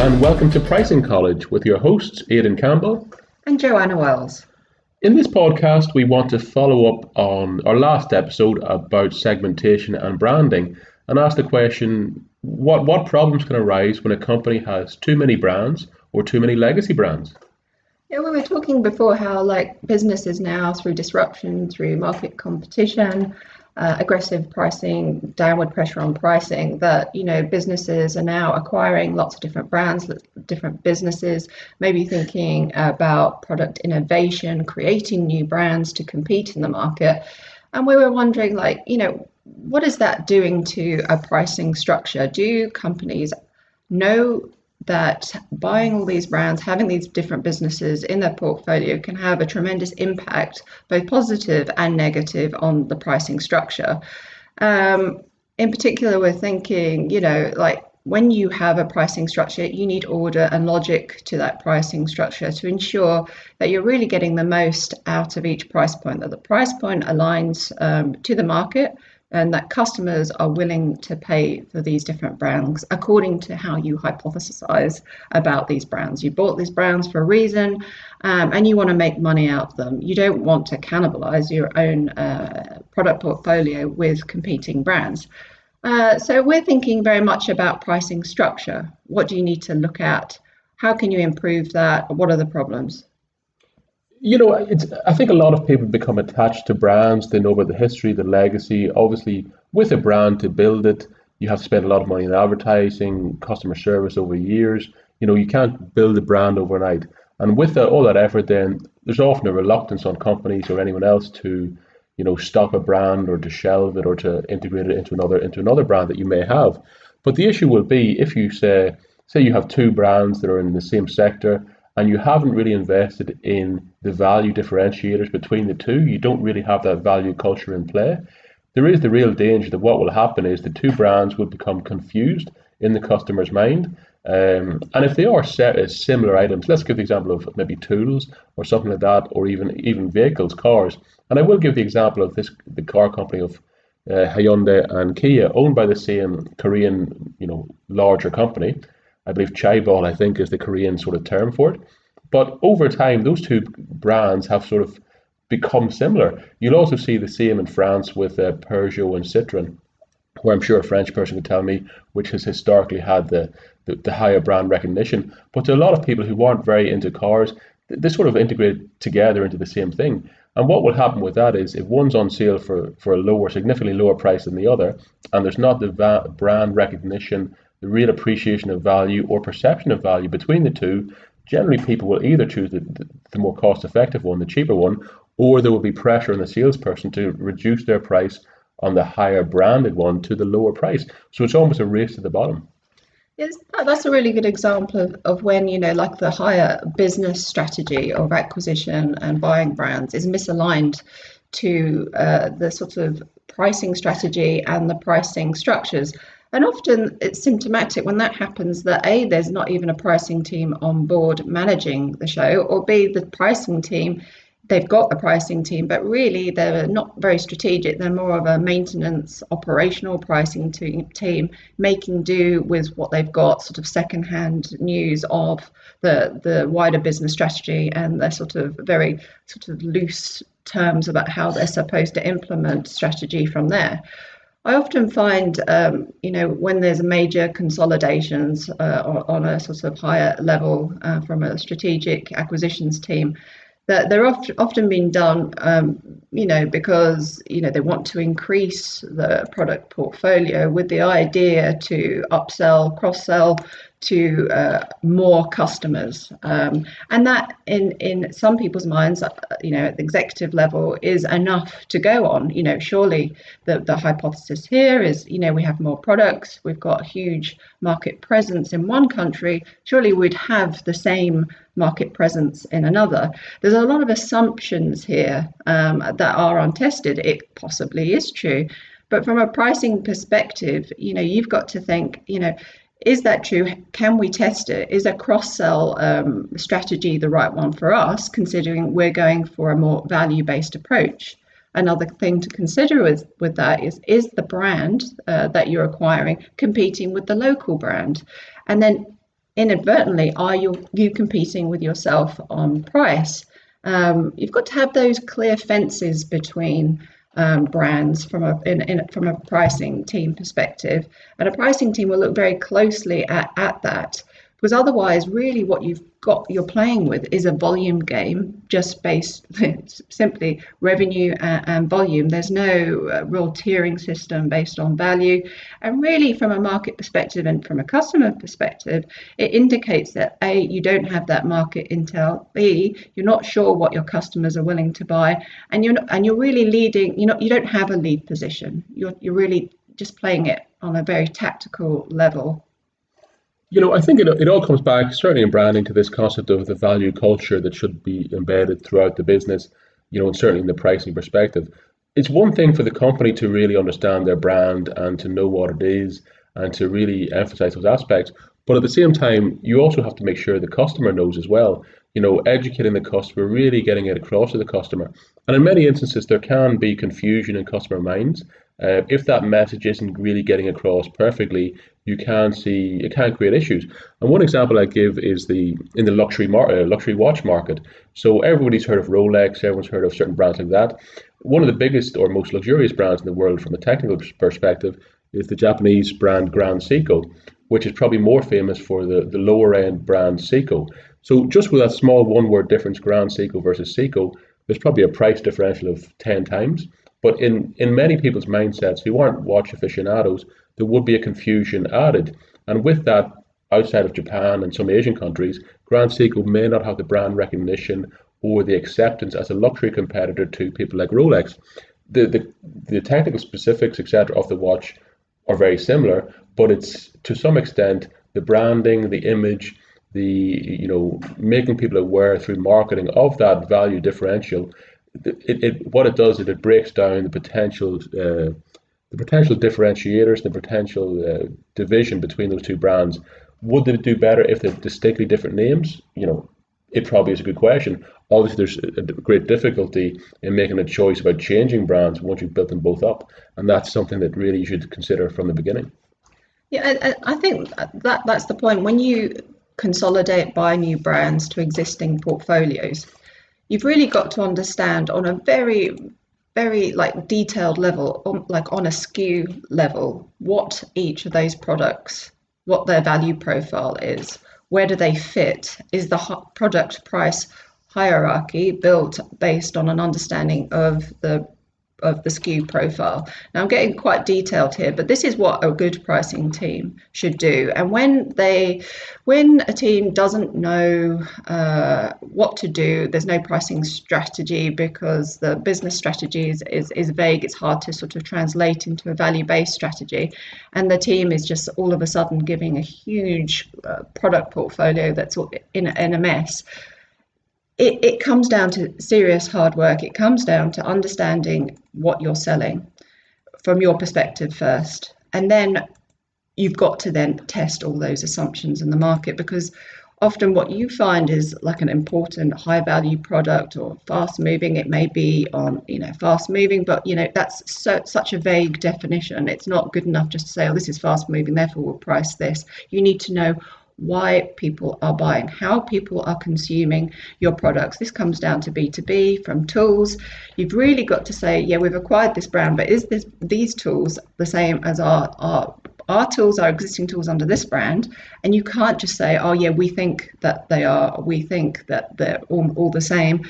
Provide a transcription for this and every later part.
and welcome to Pricing College with your hosts, Aidan Campbell and Joanna Wells. In this podcast, we want to follow up on our last episode about segmentation and branding and ask the question, what problems can arise when a company has too many brands or too many legacy brands? Yeah, we were talking before how businesses now, through disruption, through market competition, aggressive pricing, downward pressure on pricing, that businesses are now acquiring lots of different brands, different businesses, maybe thinking about product innovation, creating new brands to compete in the market. And we were wondering, what is that doing to a pricing structure? Do companies know that buying all these brands, having these different businesses in their portfolio can have a tremendous impact, both positive and negative, on the pricing structure? In particular, we're thinking, when you have a pricing structure, you need order and logic to that pricing structure to ensure that you're really getting the most out of each price point, that the price point aligns to the market, and that customers are willing to pay for these different brands according to how you hypothesize about these brands. You bought these brands for a reason, and you want to make money out of them. You don't want to cannibalize your own product portfolio with competing brands. So we're thinking very much about pricing structure. What do you need to look at? How can you improve that? What are the problems? I think a lot of people become attached to brands. They know about the history, the legacy. Obviously, with a brand, to build it, you have to spend a lot of money in advertising, customer service over years. You can't build a brand overnight. And with all that effort, then there's often a reluctance on companies or anyone else to, stop a brand or to shelve it or to integrate it into another brand that you may have. But the issue will be if you say you have two brands that are in the same sector, and you haven't really invested in the value differentiators between the two, you don't really have that value culture in play, there is the real danger that what will happen is the two brands will become confused in the customer's mind. And if they are set as similar items, let's give the example of maybe tools or something like that, or even vehicles, cars. And I will give the example of the car company of Hyundai and Kia, owned by the same Korean, larger company. I believe Chaebol, I think, is the Korean sort of term for it. But over time, those two brands have sort of become similar. You'll also see the same in France with Peugeot and Citroën, where I'm sure a French person could tell me which has historically had the higher brand recognition. But to a lot of people who aren't very into cars, they sort of integrate together into the same thing. And what will happen with that is if one's on sale for a significantly lower price than the other, and there's not the brand recognition, the real appreciation of value or perception of value between the two, generally people will either choose the more cost-effective one, the cheaper one, or there will be pressure on the salesperson to reduce their price on the higher branded one to the lower price. So it's almost a race to the bottom. Yes, that's a really good example of when, the higher business strategy of acquisition and buying brands is misaligned to the sort of pricing strategy and the pricing structures. And often it's symptomatic when that happens that A, there's not even a pricing team on board managing the show, or B, the pricing team, they've got a pricing team, but really they're not very strategic. They're more of a maintenance, operational pricing team, making do with what they've got, sort of secondhand news of the wider business strategy, and they're sort of very sort of loose terms about how they're supposed to implement strategy from there. I often find, when there's major consolidations on a sort of higher level from a strategic acquisitions team, that they're often being done, because, they want to increase the product portfolio with the idea to upsell, cross-sell to more customers. And that in some people's minds, at the executive level is enough to go on. Surely the hypothesis here is, we have more products, we've got a huge market presence in one country, surely we'd have the same market presence in another. There's a lot of assumptions here that are untested. It possibly is true, but from a pricing perspective, you've got to think, is that true? Can we test it? Is a cross-sell strategy the right one for us, considering we're going for a more value-based approach? Another thing to consider with that is the brand that you're acquiring competing with the local brand? And then inadvertently, are you competing with yourself on price? You've got to have those clear fences between brands from a pricing team perspective, and a pricing team will look very closely at that, because otherwise, really, what you're playing with is a volume game, just based simply revenue and volume. There's no real tiering system based on value, and really, from a market perspective and from a customer perspective, it indicates that A, you don't have that market intel. B, you're not sure what your customers are willing to buy, and you're really leading. You don't have a lead position. You're really just playing it on a very tactical level. I think it all comes back, certainly in branding, to this concept of the value culture that should be embedded throughout the business, and certainly in the pricing perspective. It's one thing for the company to really understand their brand and to know what it is and to really emphasize those aspects. But at the same time, you also have to make sure the customer knows as well, educating the customer, really getting it across to the customer. And in many instances, there can be confusion in customer minds. If that message isn't really getting across perfectly, you can see it can create issues. And one example I give is in the luxury watch market. So everybody's heard of Rolex, everyone's heard of certain brands like that. One of the biggest or most luxurious brands in the world from a technical perspective is the Japanese brand Grand Seiko, which is probably more famous for the lower end brand Seiko. So just with that small one word difference, Grand Seiko versus Seiko, there's probably a price differential of 10 times. But in many people's mindsets who aren't watch aficionados, there would be a confusion added. And with that, outside of Japan and some Asian countries, Grand Seiko may not have the brand recognition or the acceptance as a luxury competitor to people like Rolex. The technical specifics, etc., of the watch are very similar, but it's to some extent the branding, the image, making people aware through marketing of that value differential. What it does is it breaks down the potential differentiators, the potential division between those two brands. Would they do better if they're distinctly different names? It probably is a good question. Obviously, there's a great difficulty in making a choice about changing brands once you've built them both up, and that's something that really you should consider from the beginning. Yeah, I think that's the point. When you consolidate buy new brands to existing portfolios, you've really got to understand on a very, very like detailed level, like on a SKU level, what each of those products, what their value profile is, where do they fit, is the product price hierarchy built based on an understanding of the SKU profile. Now I'm getting quite detailed here, but this is what a good pricing team should do. And when a team doesn't know what to do, there's no pricing strategy because the business strategy is vague. It's hard to sort of translate into a value-based strategy, and the team is just all of a sudden giving a huge product portfolio that's in a mess. It comes down to serious hard work. It comes down to understanding what you're selling from your perspective first. And then you've got to then test all those assumptions in the market, because often what you find is like an important high value product or fast moving. It may be on, fast moving, but that's such a vague definition. It's not good enough just to say, oh, this is fast moving, therefore we'll price this. You need to know why people are buying, how people are consuming your products. This comes down to B2B, from tools. You've really got to say, yeah, we've acquired this brand, but is these tools the same as our tools, our existing tools under this brand? And you can't just say, oh yeah, we think that they are, we think that they're all the same.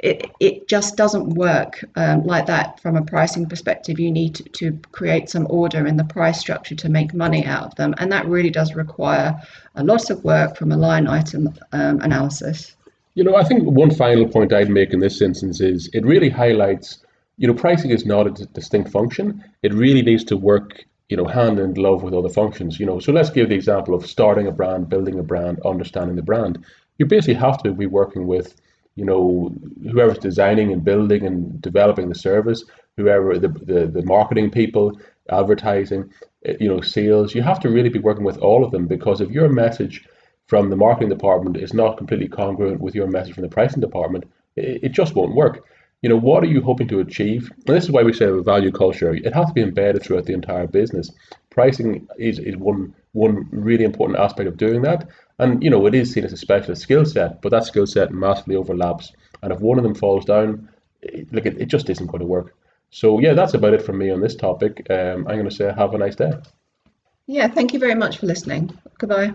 It just doesn't work like that from a pricing perspective. You need to create some order in the price structure to make money out of them. And that really does require a lot of work from a line item analysis. I think one final point I'd make in this instance is it really highlights, pricing is not a distinct function. It really needs to work, hand in glove with other functions. So let's give the example of starting a brand, building a brand, understanding the brand. You basically have to be working with whoever's designing and building and developing the service, whoever the marketing people, advertising, sales. You have to really be working with all of them, because if your message from the marketing department is not completely congruent with your message from the pricing department, it just won't work. What are you hoping to achieve? And this is why we say a value culture. It has to be embedded throughout the entire business. Pricing is one really important aspect of doing that. And you know, it is seen as a specialist skill set, but that skill set massively overlaps. And if one of them falls down, it just isn't going to work. So yeah, that's about it from me on this topic. I'm going to say have a nice day. Yeah, thank you very much for listening. Goodbye.